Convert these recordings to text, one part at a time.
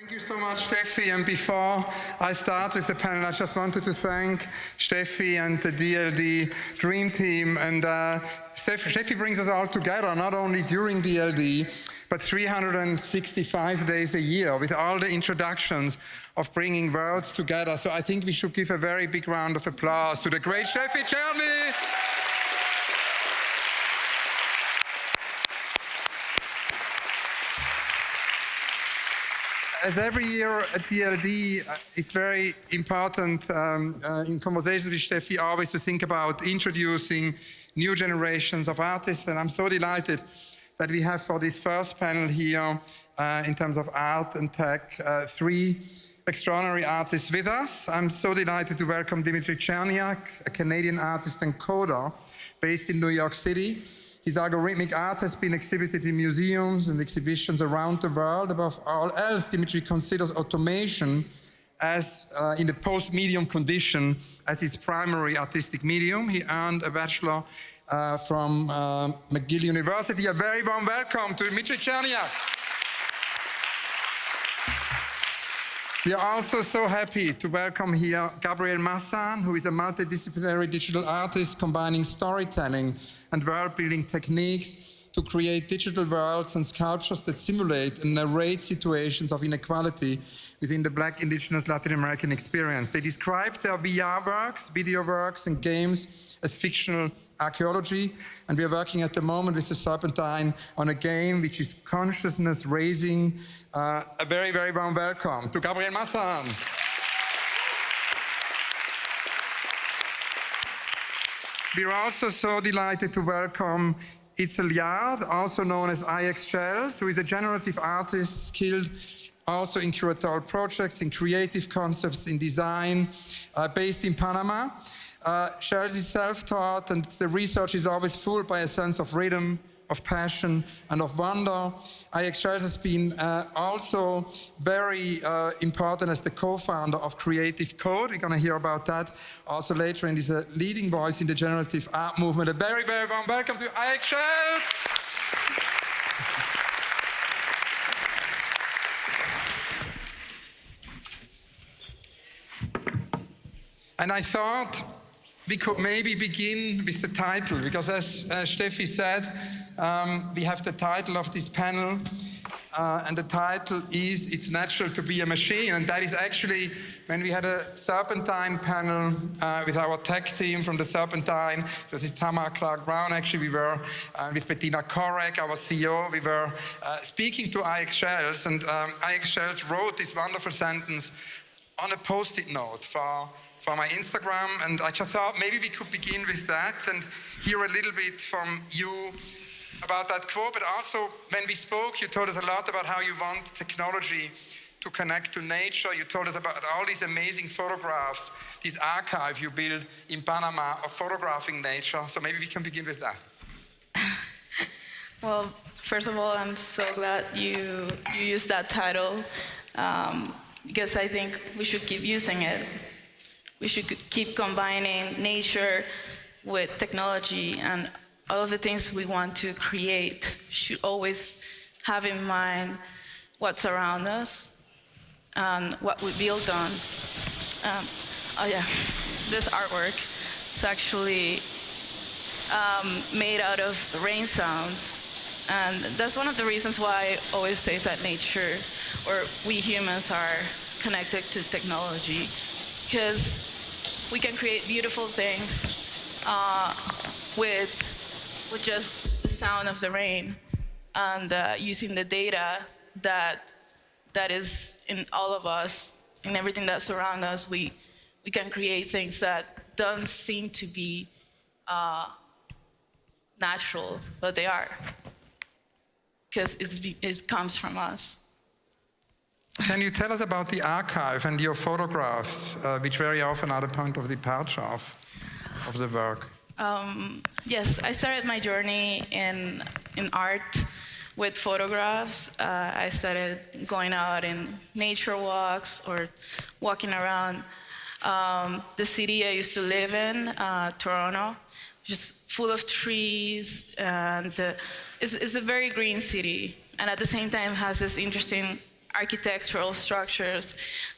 Thank you so much, Steffi. And before I start with the panel, I just wanted to thank Steffi and the DLD Dream Team. And Steffi brings us all together, not only during DLD, but 365 days a year with all the introductions of bringing worlds together. So I think we should give a very big round of applause to the great Dmitri Cherniak. As every year at DLD, it's very important in conversations with Steffi always to think about introducing new generations of artists. And I'm so delighted that we have for this first panel here, in terms of art and tech, three extraordinary artists with us. I'm so delighted to welcome Dmitri Cherniak, a Canadian artist and coder based in New York City. His algorithmic art has been exhibited in museums and exhibitions around the world. Above all else, Dmitri considers automation as, in the post-medium condition, as his primary artistic medium. He earned a bachelor from McGill University. A very warm welcome to Dmitri Cherniak. We are also so happy to welcome here Gabriel Massan, who is a multidisciplinary digital artist combining storytelling and world-building techniques to create digital worlds and sculptures that simulate and narrate situations of inequality within the Black, Indigenous, Latin American experience. They describe their VR works, video works, and games as fictional archaeology, and we are working at the moment with the Serpentine on a game which is consciousness raising. A very, very warm welcome to Gabriel Massan. We are also so delighted to welcome Itzel Yard, also known as IX Shells, who is a generative artist skilled also in curatorial projects, in creative concepts, in design, based in Panama. Shells is self-taught, and the research is always fueled by a sense of rhythm, of passion, and of wonder. IX Shells has been also very important as the co-founder of Creative Code. We're going to hear about that also later, and is a leading voice in the generative art movement. A very, very warm welcome to IX Shells. And I thought we could maybe begin with the title, because as Steffi said, we have the title of this panel, and the title is It's Natural to be a Machine. And that is actually, when we had a Serpentine panel with our tech team from the Serpentine, this is Tamar Clark-Brown, actually we were with Bettina Korek, our CEO, we were speaking to IX Shells, and IX Shells wrote this wonderful sentence on a post-it note for my Instagram, and I just thought maybe we could begin with that and hear a little bit from you about that quote. But also, when we spoke, you told us a lot about how you want technology to connect to nature. You told us about all these amazing photographs, this archive you built in Panama of photographing nature. So maybe we can begin with that. Well, first of all, I'm so glad you used that title, because I think we should keep using it. We should keep combining nature with technology, and all of the things we want to create should always have in mind what's around us and what we build on. Oh yeah, this artwork is actually made out of rain sounds, and that's one of the reasons why I always say that nature, or we humans, are connected to technology, because we can create beautiful things with just the sound of the rain, and using the data that is in all of us, in everything that surrounds us, we can create things that don't seem to be natural, but they are, because it comes from us. Can you tell us about the archive and your photographs, which very often are the point of departure of the work? Yes, I started my journey in art with photographs. I started going out in nature walks or walking around the city I used to live in, Toronto, just full of trees, and it's a very green city, and at the same time has this interesting architectural structures,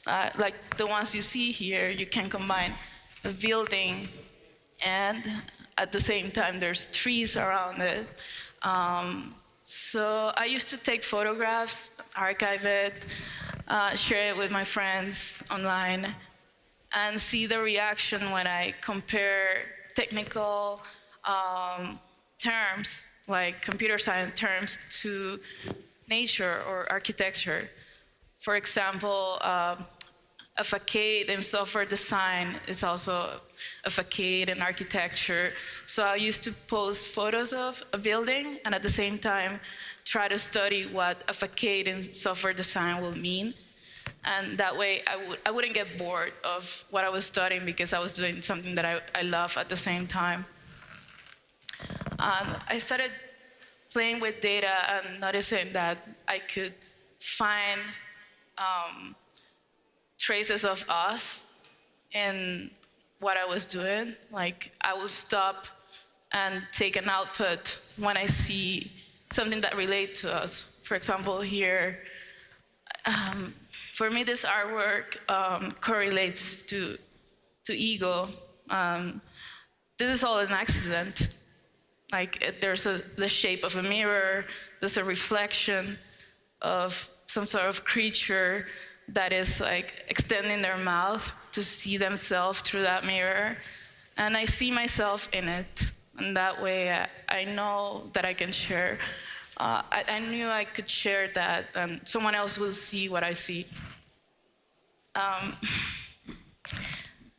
like the ones you see here. You can combine a building and at the same time there's trees around it. So I used to take photographs, archive it, share it with my friends online, and see the reaction when I compare technical terms, like computer science terms, to nature or architecture. For example, a facade in software design is also a facade in architecture. So I used to post photos of a building and at the same time try to study what a facade in software design will mean. And that way I wouldn't get bored of what I was studying because I was doing something that I love at the same time. I started playing with data and noticing that I could find traces of us in what I was doing. Like I would stop and take an output when I see something that relates to us. For example, here, for me, this artwork correlates to ego. This is all an accident. Like there's the shape of a mirror, there's a reflection of some sort of creature that is like extending their mouth to see themselves through that mirror. And I see myself in it. And that way I know that I can share. I knew I could share that and someone else will see what I see.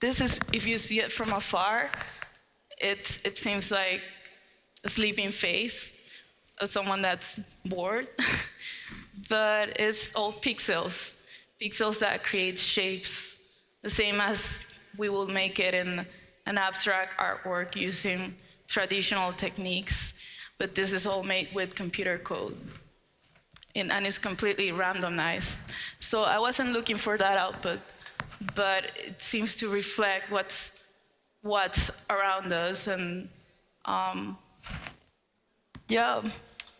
This is, if you see it from afar, it seems like a sleeping face of someone that's bored. But it's all pixels that create shapes, the same as we will make it in an abstract artwork using traditional techniques, but this is all made with computer code. And it's completely randomized. So I wasn't looking for that output, but it seems to reflect what's around us. And yeah,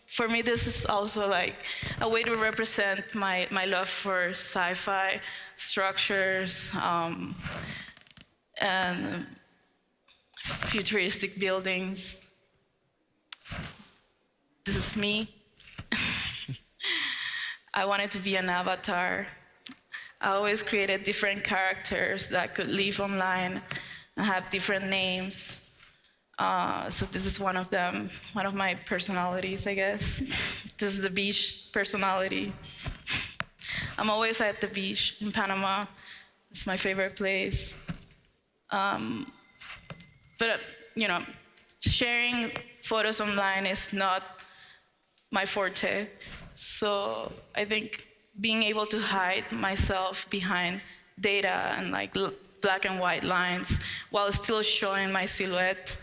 for me, this is also like a way to represent my love for sci-fi structures and futuristic buildings. This is me. I wanted to be an avatar. I always created different characters that could live online and have different names. So this is one of them, one of my personalities, I guess. This is the beach personality. I'm always at the beach in Panama. It's my favorite place. But you know, sharing photos online is not my forte. So I think being able to hide myself behind data and like black and white lines while still showing my silhouette,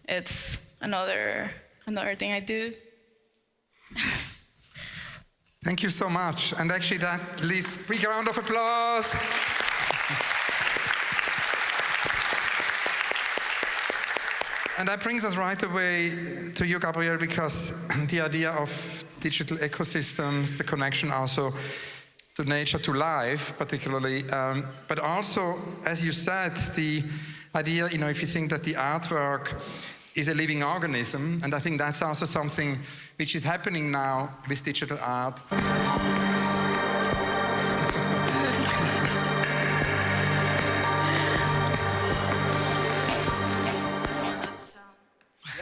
it's another thing I do. Thank you so much. And actually that leads a big round of applause. And that brings us right away to you, Gabriel, because the idea of digital ecosystems, the connection also to nature, to life particularly, but also, as you said, the idea, if you think that the artwork is a living organism, and I think that's also something which is happening now with digital art.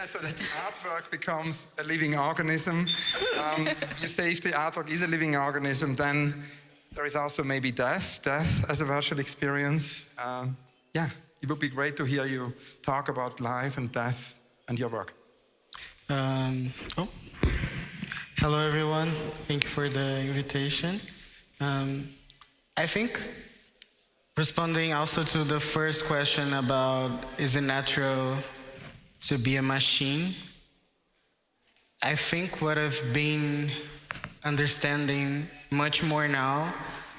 So that the artwork becomes a living organism. You say if the artwork is a living organism, then there is also maybe death as a virtual experience. Yeah, it would be great to hear you talk about life and death and your work. Hello, everyone. Thank you for the invitation. I think responding also to the first question about is it natural to be a machine, I think what I've been understanding much more now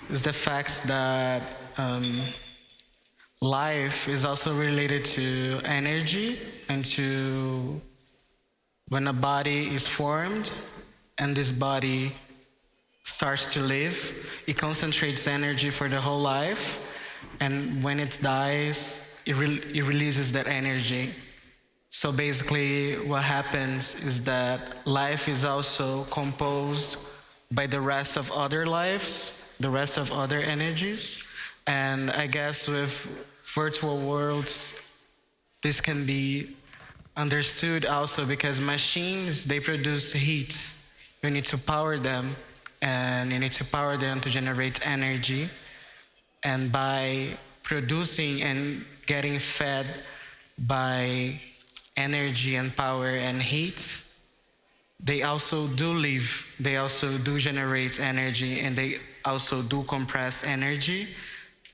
is the fact that life is also related to energy and to when a body is formed and this body starts to live, it concentrates energy for the whole life, and when it dies, it releases that energy. So basically what happens is that life is also composed by the rest of other lives, the rest of other energies. And I guess with virtual worlds, this can be understood also because machines, they produce heat. You need to power them, and you need to power them to generate energy. And by producing and getting fed by energy and power and heat, they also do live, they also do generate energy, and they also do compress energy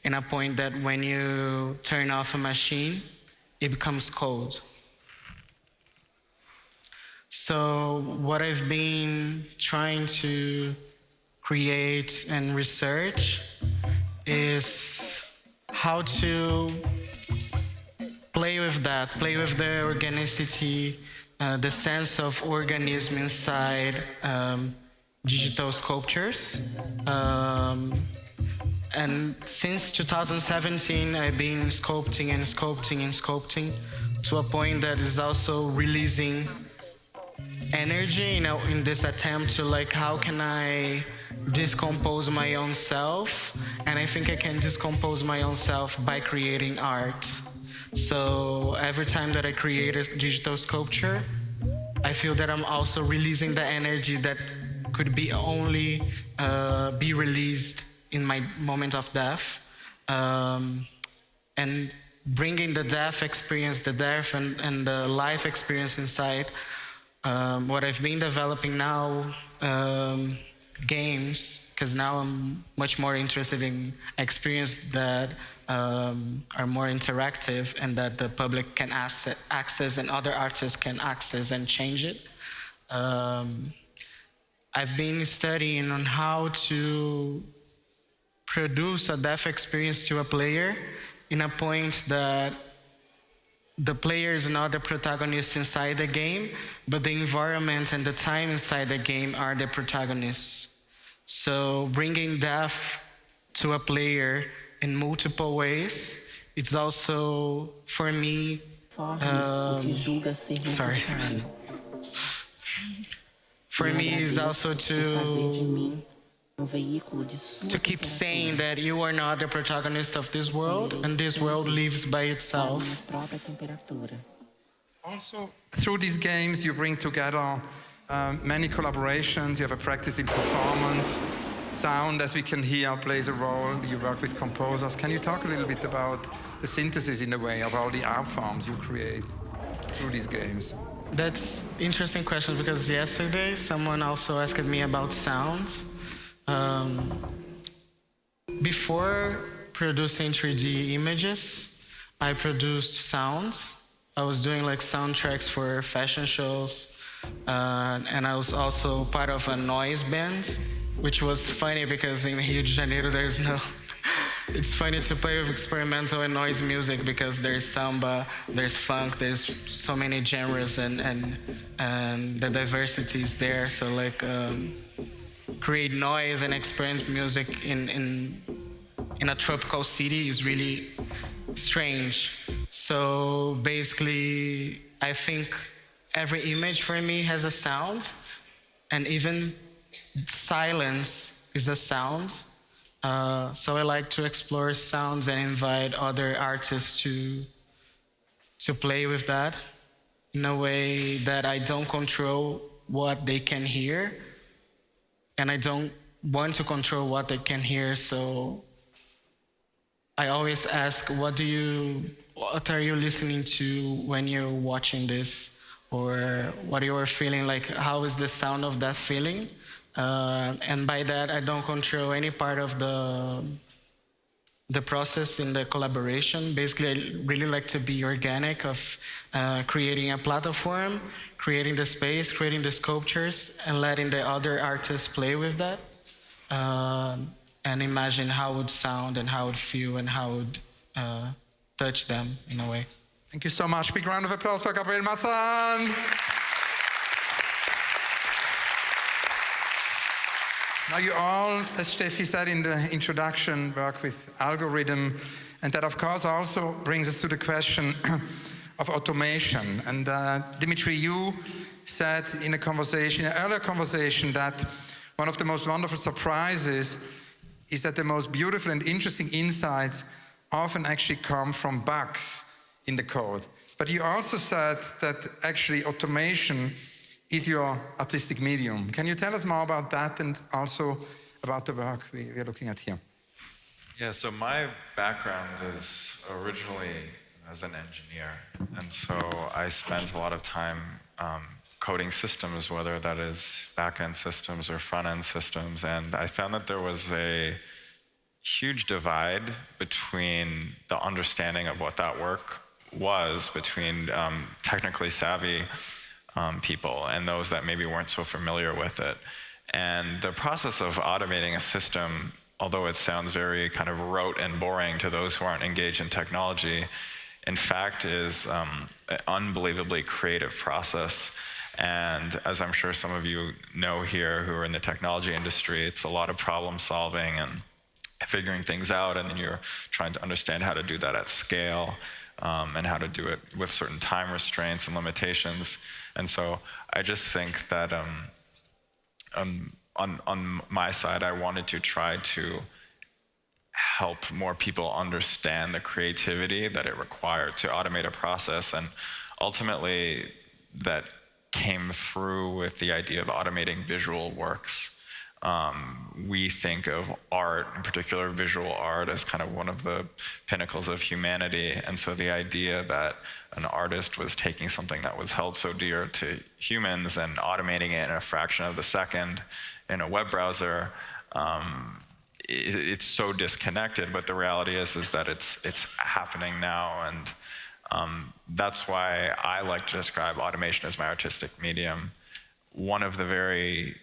in a point that when you turn off a machine, it becomes cold. So what I've been trying to create and research is how to play with that, play with the organicity, the sense of organism inside digital sculptures. And since 2017, I've been sculpting and sculpting and sculpting to a point that is also releasing energy, in this attempt to how can I decompose my own self? And I think I can decompose my own self by creating art. So every time that I create a digital sculpture, I feel that I'm also releasing the energy that could be only be released in my moment of death, and bringing the death experience, the death and the life experience inside. What I've been developing now, games, because now I'm much more interested in experiences that are more interactive and that the public can access and other artists can access and change it. I've been studying on how to produce a death experience to a player in a point that the player is not the protagonist inside the game, but the environment and the time inside the game are the protagonists. So bringing death to a player in multiple ways, it's also, for me, for me is also to keep saying that you are not the protagonist of this world, and this world lives by itself. Also, through these games, you bring together many collaborations. You have a practice in performance. Sound, as we can hear, plays a role. You work with composers. Can you talk a little bit about the synthesis, in a way, of all the art forms you create through these games? That's an interesting question, because yesterday someone also asked me about sounds. Before producing 3D images, I produced sounds. I was doing soundtracks for fashion shows, and I was also part of a noise band, which was funny because in Rio de Janeiro there's no... It's funny to play with experimental and noise music because there's samba, there's funk, there's so many genres, and the diversity is there. So create noise and experience music in a tropical city is really strange. So basically, I think every image for me has a sound, and even silence is a sound. So I like to explore sounds and invite other artists to play with that in a way that I don't control what they can hear, and I don't want to control what they can hear. So I always ask, what are you listening to when you're watching this? Or what you are feeling, how is the sound of that feeling? And by that, I don't control any part of the process in the collaboration. Basically, I really like to be organic of creating a platform, creating the space, creating the sculptures, and letting the other artists play with that, and imagine how it would sound and how it would feel and how it would touch them in a way. Thank you so much. Big round of applause for Gabriel Massan. Now you all, as Steffi said in the introduction, work with algorithm, and that of course also brings us to the question of automation. And Dmitri, you said in an earlier conversation that one of the most wonderful surprises is that the most beautiful and interesting insights often actually come from bugs in the code. But you also said that actually automation is your artistic medium. Can you tell us more about that and also about the work we're looking at here? Yeah, so my background is originally as an engineer. And so I spent a lot of time coding systems, whether that is back-end systems or front-end systems. And I found that there was a huge divide between the understanding of what that work was between technically savvy people and those that maybe weren't so familiar with it. And the process of automating a system, although it sounds very kind of rote and boring to those who aren't engaged in technology, in fact is an unbelievably creative process. And as I'm sure some of you know here who are in the technology industry, it's a lot of problem solving and figuring things out, and then you're trying to understand how to do that at scale and how to do it with certain time restraints and limitations. And so I just think that on my side, I wanted to try to help more people understand the creativity that it required to automate a process. And ultimately, that came through with the idea of automating visual works. We think of art, in particular visual art, as kind of one of the pinnacles of humanity. And so the idea that an artist was taking something that was held so dear to humans and automating it in a fraction of the second in a web browser, it's so disconnected, but the reality is that it's happening now. And that's why I like to describe automation as my artistic medium. One of the very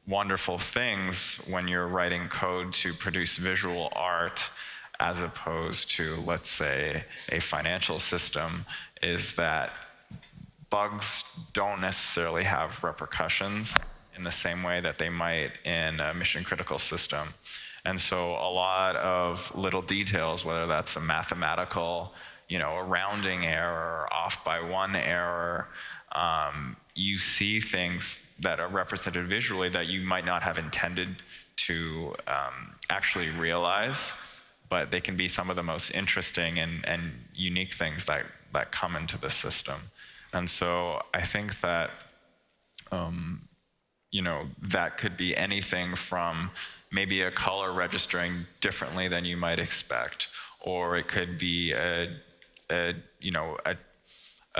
wonderful things when you're writing code to produce visual art as opposed to, let's say, a financial system is that bugs don't necessarily have repercussions in the same way that they might in a mission-critical system. And so a lot of little details, whether that's a mathematical, a rounding error, off by one error, you see things that are represented visually that you might not have intended to actually realize, but they can be some of the most interesting and unique things that come into the system. And so I think that, that could be anything from maybe a color registering differently than you might expect, or it could be a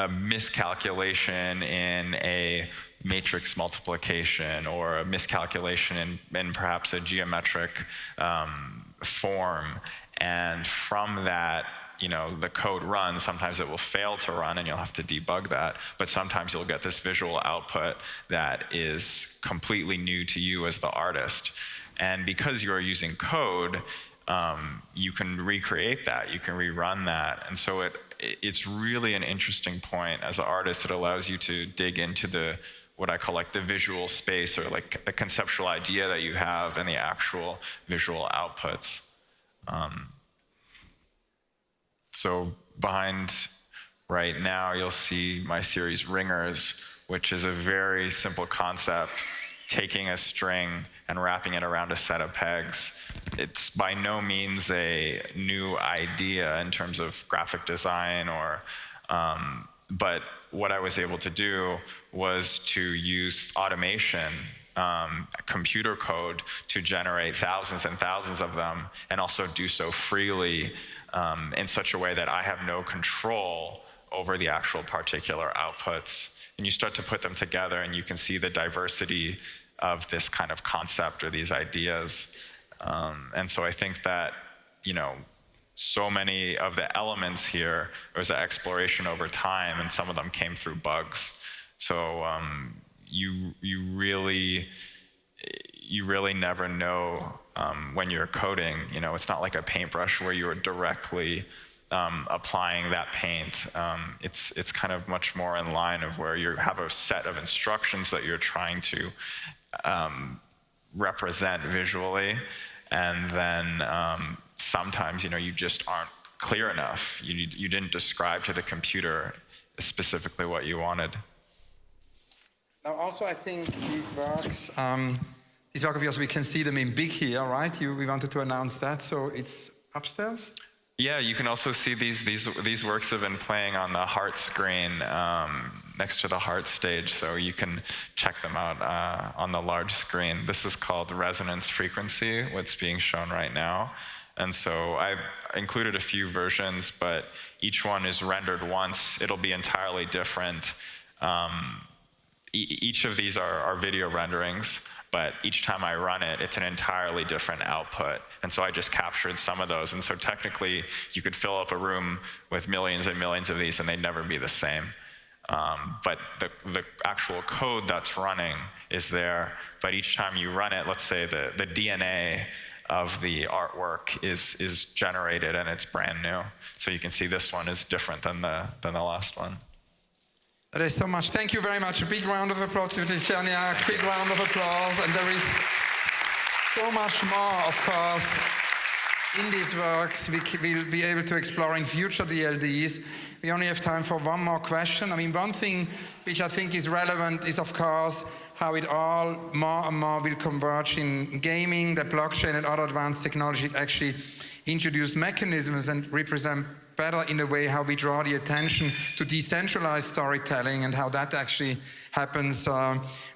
miscalculation in a matrix multiplication, or a miscalculation in perhaps a geometric form. And from that, the code runs. Sometimes it will fail to run and you'll have to debug that, but sometimes you'll get this visual output that is completely new to you as the artist. And because you are using code, you can recreate that, you can rerun that. And so it's really an interesting point as an artist. It allows you to dig into what I call like the visual space, or like a conceptual idea that you have and the actual visual outputs. So behind right now, you'll see my series Ringers, which is a very simple concept, taking a string and wrapping it around a set of pegs. It's by no means a new idea in terms of graphic design, but what I was able to do was to use automation, computer code, to generate thousands and thousands of them, and also do so freely in such a way that I have no control over the actual particular outputs. And you start to put them together and you can see the diversity of this kind of concept or these ideas. And so I think that, so many of the elements here, there was an exploration over time, and some of them came through bugs. So you really never know when you're coding. It's not like a paintbrush where you're directly applying that paint. It's kind of much more in line of where you have a set of instructions that you're trying to represent visually, and then sometimes, you just aren't clear enough. You didn't describe to the computer specifically what you wanted. Now, also, I think these works of yours, we can see them in big here, right? We wanted to announce that, so it's upstairs? Yeah, you can also see these works have been playing on the Heart screen next to the Heart stage, so you can check them out on the large screen. This is called Resonance Frequency, what's being shown right now. And so I've included a few versions, but each one is rendered once. It'll be entirely different. Each of these are video renderings, but each time I run it, it's an entirely different output. And so I just captured some of those. And so technically, you could fill up a room with millions and millions of these, and they'd never be the same. But the actual code that's running is there. But each time you run it, let's say the DNA of the artwork is generated, and it's brand new. So you can see this one is different than the last one. There is so much. Thank you very much. A big round of applause to Dmitri Cherniak. Big round of applause. And there is so much more, of course, in these works we will be able to explore in future DLDs. We only have time for one more question. I mean, one thing which I think is relevant is, of course, how it all more and more will converge in gaming, that blockchain and other advanced technology actually introduce mechanisms and represent better in a way how we draw the attention to decentralized storytelling and how that actually happens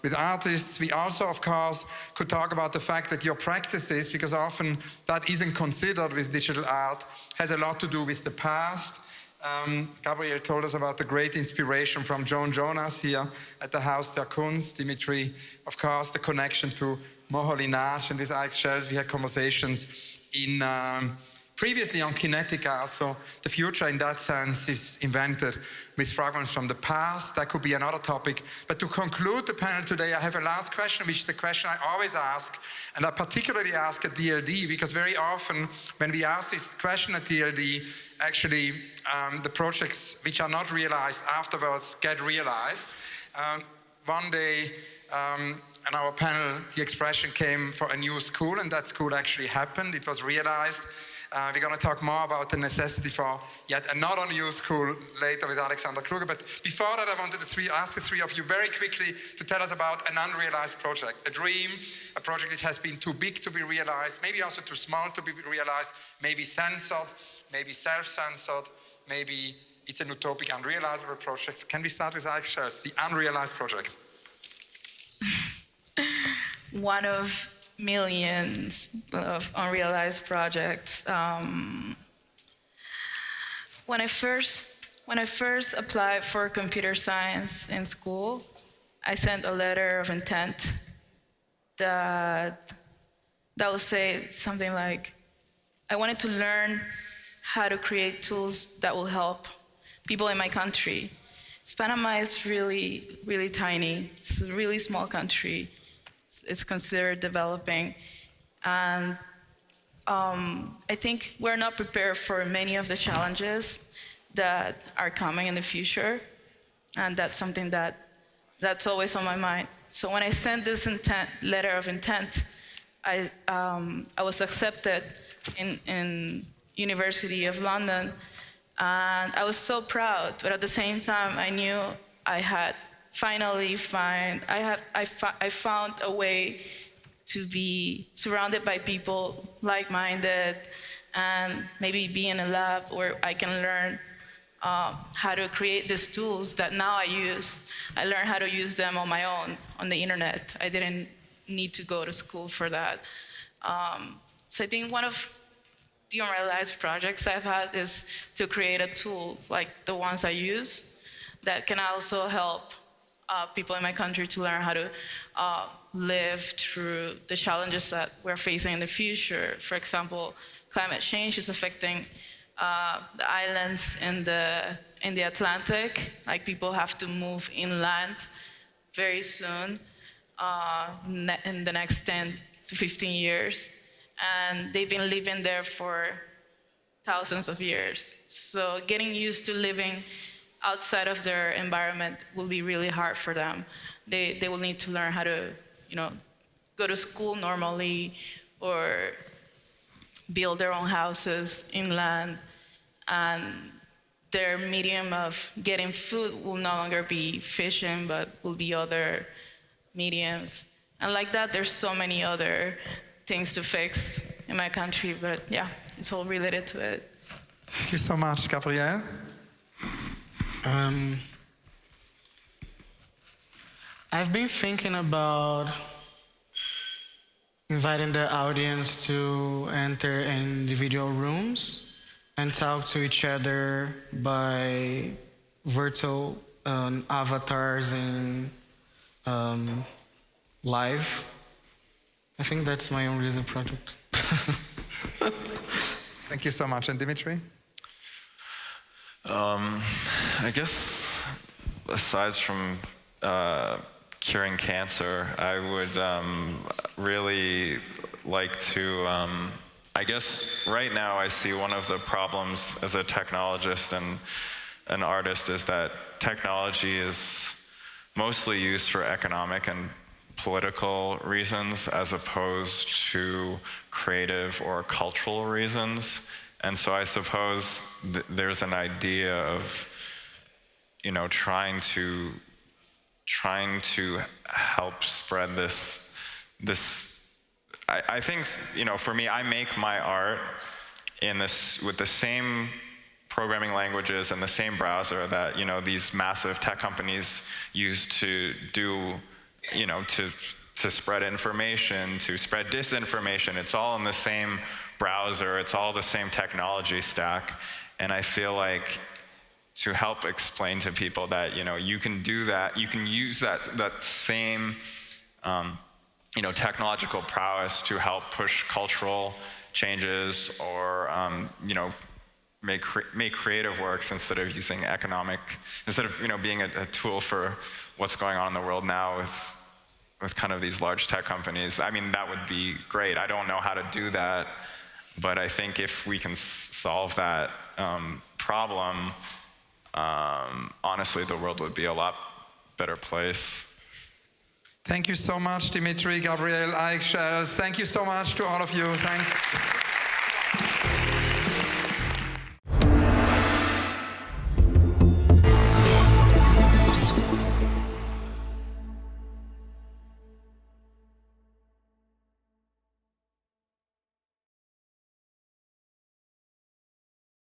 with artists. We also, of course, could talk about the fact that your practices, because often that isn't considered with digital art, has a lot to do with the past. Gabriel told us about the great inspiration from Joan Jonas here at the Haus der Kunst. Dmitri, of course, the connection to Moholy-Nagy, and with Alex Shells we had conversations in previously on kinetic art, so the future in that sense is invented with fragments from the past. That could be another topic. But to conclude the panel today, I have a last question, which is the question I always ask, and I particularly ask at DLD, because very often when we ask this question at DLD, actually the projects which are not realized afterwards get realized. One day, in our panel, the expression came for a new school, and that school actually happened. It was realized. We're going to talk more about the necessity for yet another new school later with Alexander Kruger. But before that, I wanted to ask the three of you very quickly to tell us about an unrealized project, a dream, a project which has been too big to be realized, maybe also too small to be realized, maybe censored, maybe self-censored, maybe it's an utopic, unrealizable project. Can we start with Alex Shells, the unrealized project? One of millions of unrealized projects. When I first applied for computer science in school, I sent a letter of intent that would say something like, I wanted to learn how to create tools that will help people in my country. Panama is really, really tiny. It's a really small country. It's considered developing. And I think we're not prepared for many of the challenges that are coming in the future. And that's something that's always on my mind. So when I sent this letter of intent, I was accepted in University of London. And I was so proud, but at the same time, I knew I had finally I found a way to be surrounded by people like-minded and maybe be in a lab where I can learn how to create these tools that now I use. I learned how to use them on my own, on the internet. I didn't need to go to school for that. So I think one of the unrealized projects I've had is to create a tool like the ones I use that can also help people in my country to learn how to live through the challenges that we're facing in the future. For example, climate change is affecting the islands in the Atlantic. Like, people have to move inland very soon in the next 10 to 15 years. And they've been living there for thousands of years. So getting used to living outside of their environment will be really hard for them. They will need to learn how to, go to school normally or build their own houses inland, and their medium of getting food will no longer be fishing, but will be other mediums. And like that, there's so many other things to fix in my country, but yeah, it's all related to it. Thank you so much, Gabriel. I've been thinking about inviting the audience to enter individual rooms and talk to each other by virtual avatars in live. I think that's my own recent project. Thank you so much. And Dmitri? I guess aside from curing cancer, I would really like to, I guess right now I see one of the problems as a technologist and an artist is that technology is mostly used for economic and political reasons as opposed to creative or cultural reasons. And so I suppose there's an idea of, you know, trying to help spread this. I think, you know, for me, I make my art with the same programming languages and the same browser that, you know, these massive tech companies use to do, you know, to spread information, to spread disinformation. It's all in the same browser. It's all the same technology stack. And I feel like to help explain to people that, you know, you can do that, you can use that same, you know, technological prowess to help push cultural changes or, you know, make creative works instead of using instead of, you know, being a tool for what's going on in the world now with kind of these large tech companies. I mean, that would be great. I don't know how to do that, but I think if we can solve that problem, honestly, the world would be a lot better place. Thank you so much, Dmitri, Gabriel, Aichel. Thank you so much to all of you. Thanks.